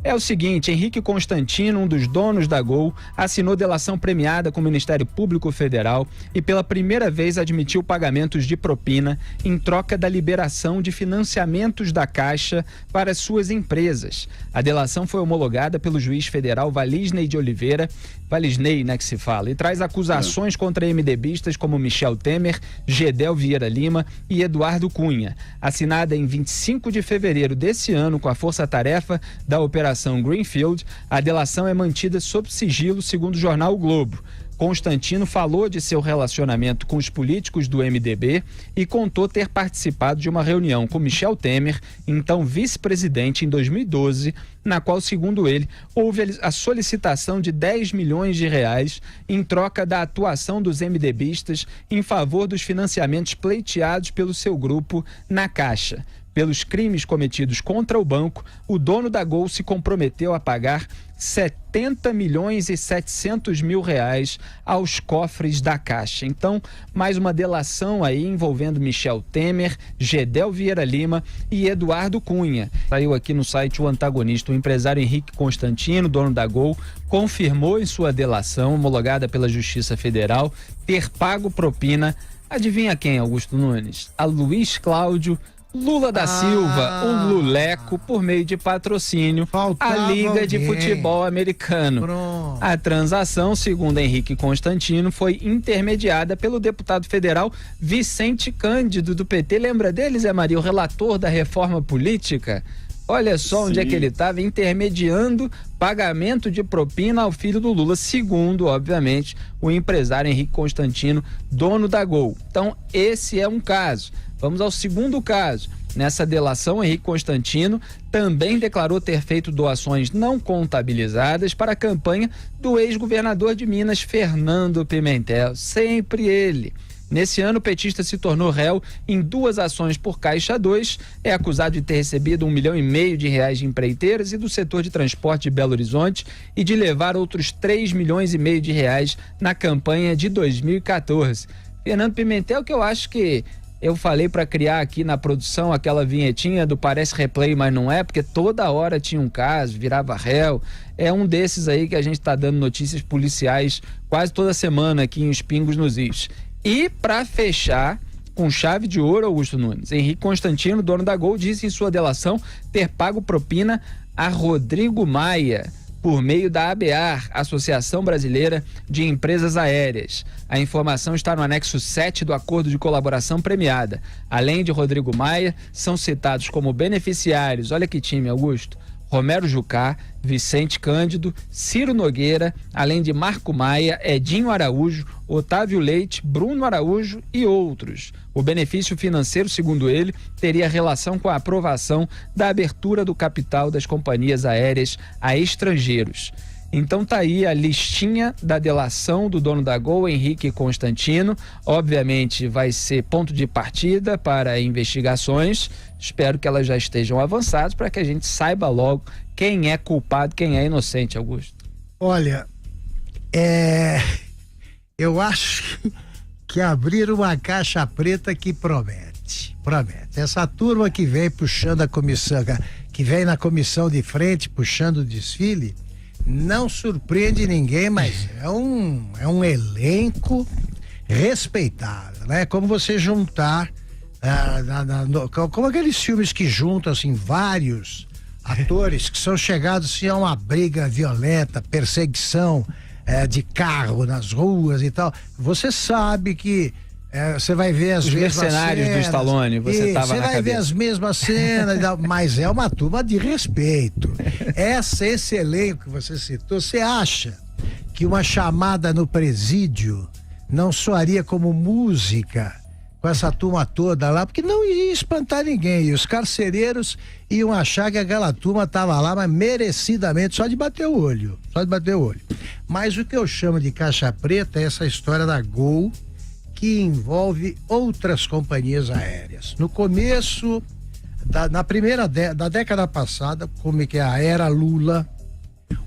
É o seguinte, Henrique Constantino, um dos donos da Gol, assinou delação premiada com o Ministério Público Federal e pela primeira vez admitiu pagamentos de propina em troca da liberação de financiamentos da Caixa para suas empresas. A delação foi homologada pelo juiz federal Valisney de Oliveira, Valisney, né, que se fala, e traz acusações contra MDBistas como Michel Temer, Gedel Vieira Lima e Eduardo Cunha. Assinada em 25 de fevereiro desse ano com a força-tarefa da Operação Greenfield, a delação é mantida sob sigilo, segundo o jornal O Globo. Constantino falou de seu relacionamento com os políticos do MDB e contou ter participado de uma reunião com Michel Temer, então vice-presidente, em 2012, na qual, segundo ele, houve a solicitação de 10 milhões de reais em troca da atuação dos MDBistas em favor dos financiamentos pleiteados pelo seu grupo na Caixa. Pelos crimes cometidos contra o banco, o dono da Gol se comprometeu a pagar 70 milhões e 700 mil reais aos cofres da Caixa. Então, mais uma delação aí envolvendo Michel Temer, Gedel Vieira Lima e Eduardo Cunha. Saiu aqui no site O Antagonista. O empresário Henrique Constantino, dono da Gol, confirmou em sua delação, homologada pela Justiça Federal, ter pago propina. Adivinha quem, Augusto Nunes? A Luiz Cláudio Lula da Silva, o Luleco, por meio de patrocínio à Liga de Futebol Americano. Pronto. A transação, segundo Henrique Constantino, foi intermediada pelo deputado federal Vicente Cândido, do PT. Lembra dele, Zé Maria, o relator da reforma política? Olha só onde é que ele estava, intermediando pagamento de propina ao filho do Lula, segundo, obviamente, o empresário Henrique Constantino, dono da Gol. Então, esse é um caso. Vamos ao segundo caso. Nessa delação, Henrique Constantino também declarou ter feito doações não contabilizadas para a campanha do ex-governador de Minas, Fernando Pimentel. Sempre ele. Nesse ano, o petista se tornou réu em 2 ações por Caixa 2, é acusado de ter recebido R$1,5 milhão de empreiteiras e do setor de transporte de Belo Horizonte e de levar outros R$3,5 milhões na campanha de 2014. Fernando Pimentel, que eu acho que eu falei para criar aqui na produção aquela vinhetinha do Parece Replay, mas não é, porque toda hora tinha um caso, virava réu. É um desses aí que a gente está dando notícias policiais quase toda semana aqui em Os Pingos nos Is. E para fechar, com chave de ouro, Augusto Nunes, Henrique Constantino, dono da Gol, disse em sua delação ter pago propina a Rodrigo Maia por meio da ABAR, Associação Brasileira de Empresas Aéreas. A informação está no anexo 7 do Acordo de Colaboração Premiada. Além de Rodrigo Maia, são citados como beneficiários, olha que time, Augusto, Romero Jucá, Vicente Cândido, Ciro Nogueira, além de Marco Maia, Edinho Araújo, Otávio Leite, Bruno Araújo e outros. O benefício financeiro, segundo ele, teria relação com a aprovação da abertura do capital das companhias aéreas a estrangeiros. Então tá aí a listinha da delação do dono da Gol, Henrique Constantino. Obviamente vai ser ponto de partida para investigações. Espero que elas já estejam avançadas para que a gente saiba logo quem é culpado, quem é inocente, Augusto. Olha, eu acho que abriram uma caixa preta que promete. Essa turma que vem puxando a comissão, que vem na comissão de frente puxando o desfile, não surpreende ninguém, mas é um elenco respeitável, né? Como você juntar como aqueles filmes que juntam assim vários atores que são chegados assim, a uma briga violenta, perseguição de carro nas ruas e tal. Você sabe que você vai ver as mesmas mercenários cenas, do Stallone, você estava na cabeça. Você vai ver as mesmas cenas, mas é uma turma de respeito. Esse elenco que você citou, você acha que uma chamada no presídio não soaria como música com essa turma toda lá? Porque não ia espantar ninguém. E os carcereiros iam achar que aquela turma estava lá, mas merecidamente, só de bater o olho. Mas o que eu chamo de caixa preta é essa história da Gol, que envolve outras companhias aéreas. No começo, da década passada, como é que é a era Lula,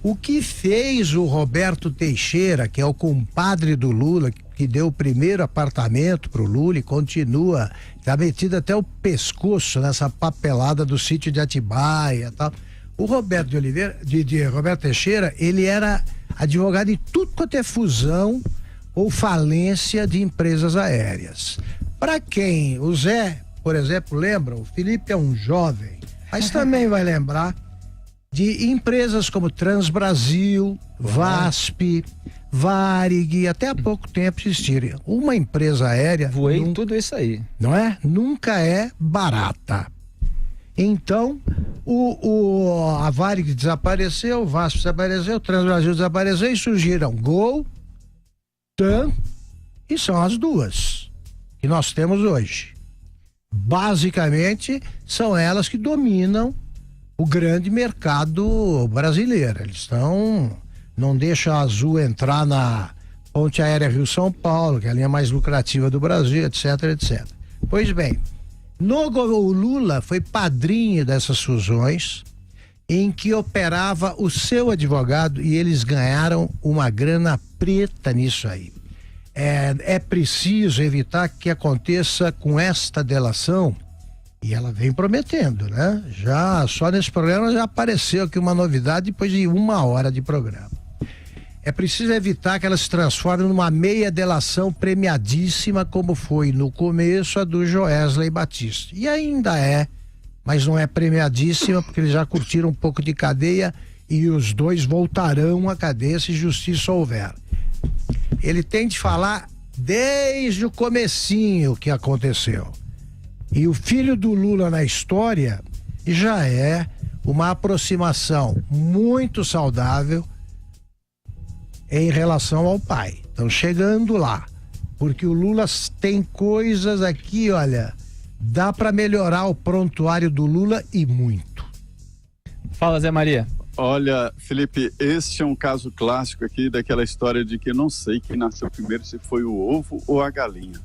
o que fez o Roberto Teixeira, que é o compadre do Lula, que deu o primeiro apartamento pro Lula e continua, tá metido até o pescoço nessa papelada do sítio de Atibaia e tal. O Roberto de Oliveira, de Roberto Teixeira, ele era advogado em tudo quanto é fusão ou falência de empresas aéreas. Para quem o Zé, por exemplo, lembra, o Felipe é um jovem, mas também vai lembrar de empresas como Transbrasil, VASP, Varig, até há pouco tempo existiram. Uma empresa aérea... Voei tudo isso aí. Não é? Nunca é barata. Então, a Varig desapareceu, o VASP desapareceu, o Transbrasil desapareceu e surgiram Gol, TAM, e são as duas que nós temos hoje. Basicamente, são elas que dominam o grande mercado brasileiro. Eles não deixam a Azul entrar na Ponte Aérea Rio-São Paulo, que é a linha mais lucrativa do Brasil, etc, etc. Pois bem, o Lula foi padrinho dessas fusões, em que operava o seu advogado, e eles ganharam uma grana preta nisso aí. É preciso evitar que aconteça com esta delação, e ela vem prometendo, né? Já só nesse programa já apareceu aqui uma novidade depois de 1 hora de programa. É preciso evitar que ela se transforme numa meia delação premiadíssima, como foi no começo a do Joesley Batista. E ainda é, mas não é premiadíssima, porque eles já curtiram um pouco de cadeia e os dois voltarão à cadeia se justiça houver. Ele tem de falar desde o comecinho que aconteceu. E o filho do Lula na história já é uma aproximação muito saudável em relação ao pai. Então, chegando lá, porque o Lula tem coisas aqui, olha, dá para melhorar o prontuário do Lula e muito. Fala, Zé Maria. Olha, Felipe, este é um caso clássico aqui daquela história de que eu não sei quem nasceu primeiro, se foi o ovo ou a galinha.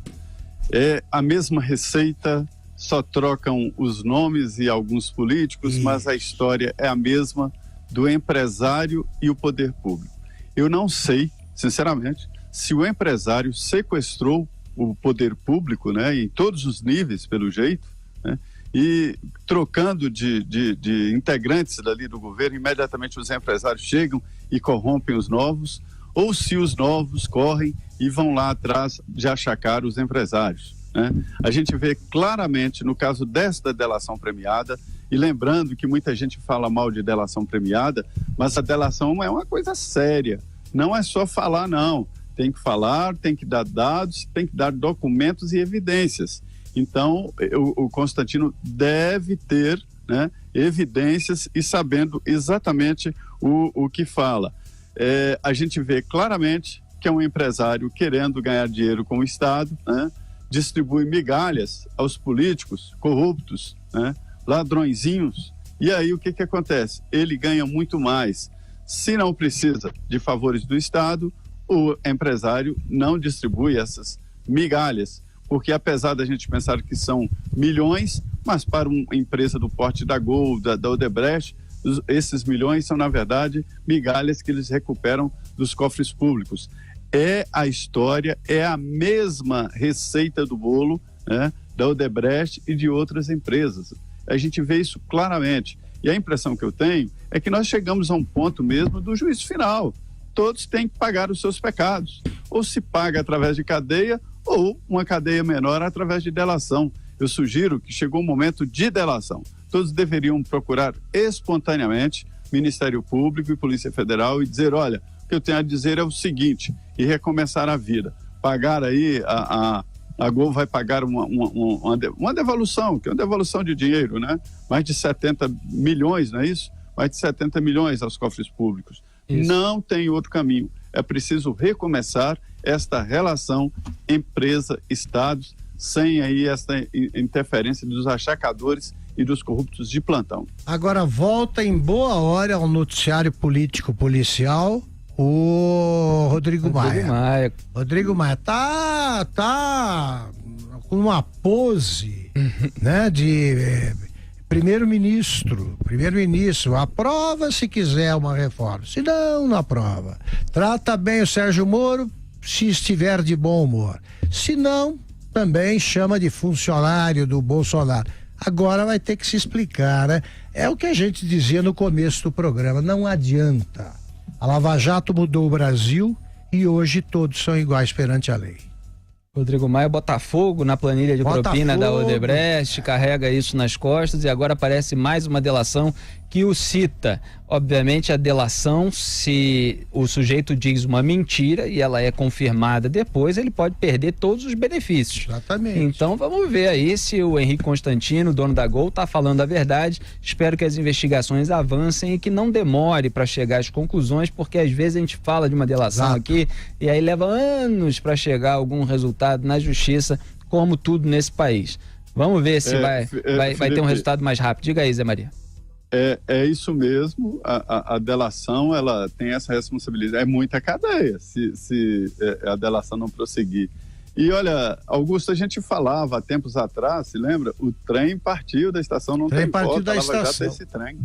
É a mesma receita, só trocam os nomes e alguns políticos, mas a história é a mesma do empresário e o poder público. Eu não sei, sinceramente, se o empresário sequestrou o poder público, né, em todos os níveis, pelo jeito, né, e trocando de integrantes dali do governo, imediatamente os empresários chegam e corrompem os novos, ou se os novos correm e vão lá atrás de achacar os empresários, né? A gente vê claramente no caso desta delação premiada, e lembrando que muita gente fala mal de delação premiada, mas a delação é uma coisa séria, não é só falar não, tem que falar, tem que dar dados, tem que dar documentos e evidências. Então, o Constantino deve ter, né, evidências e sabendo exatamente o que fala. A gente vê claramente que é um empresário querendo ganhar dinheiro com o Estado, né, distribui migalhas aos políticos corruptos, né, ladrõezinhos, e aí o que acontece? Ele ganha muito mais. Se não precisa de favores do Estado, o empresário não distribui essas migalhas, porque apesar da gente pensar que são milhões, mas para uma empresa do porte da Gol, da Odebrecht, esses milhões são, na verdade, migalhas que eles recuperam dos cofres públicos. É a história, é a mesma receita do bolo, né, da Odebrecht e de outras empresas. A gente vê isso claramente. E a impressão que eu tenho é que nós chegamos a um ponto mesmo do juízo final. Todos têm que pagar os seus pecados. Ou se paga através de cadeia, ou uma cadeia menor através de delação. Eu sugiro que chegou o momento de delação. Todos deveriam procurar espontaneamente Ministério Público e Polícia Federal e dizer, olha, o que eu tenho a dizer é o seguinte, e recomeçar a vida. Pagar aí, a Gol vai pagar uma devolução, que é uma devolução de dinheiro, né? Mais de 70 milhões, não é isso? Mais de 70 milhões aos cofres públicos. Isso. Não tem outro caminho. É preciso recomeçar esta relação empresa-estados, sem aí esta interferência dos achacadores e dos corruptos de plantão. Agora volta em boa hora ao noticiário político-policial o Rodrigo Maia. Rodrigo Maia tá com uma pose, né, de primeiro-ministro, aprova se quiser uma reforma, se não aprova. Trata bem o Sérgio Moro se estiver de bom humor, se não, também chama de funcionário do Bolsonaro. Agora vai ter que se explicar, né? É o que a gente dizia no começo do programa, não adianta. A Lava Jato mudou o Brasil e hoje todos são iguais perante a lei. Rodrigo Maia bota fogo na planilha de propina da Odebrecht, carrega isso nas costas e agora aparece mais uma delação que o cita. Obviamente a delação, se o sujeito diz uma mentira e ela é confirmada depois, ele pode perder todos os benefícios. Exatamente. Então vamos ver aí se o Henrique Constantino, dono da Gol, está falando a verdade. Espero que as investigações avancem e que não demore para chegar às conclusões, porque às vezes a gente fala de uma delação aqui e aí leva anos para chegar a algum resultado na justiça, como tudo nesse país. Vamos ver se vai ter um resultado mais rápido. Diga aí, Zé Maria. É isso mesmo, a delação, ela tem essa responsabilidade, é muita cadeia se a delação não prosseguir. E olha, Augusto, a gente falava há tempos atrás, se lembra? O trem partiu da estação, não tem volta, ela vai já ter esse trem.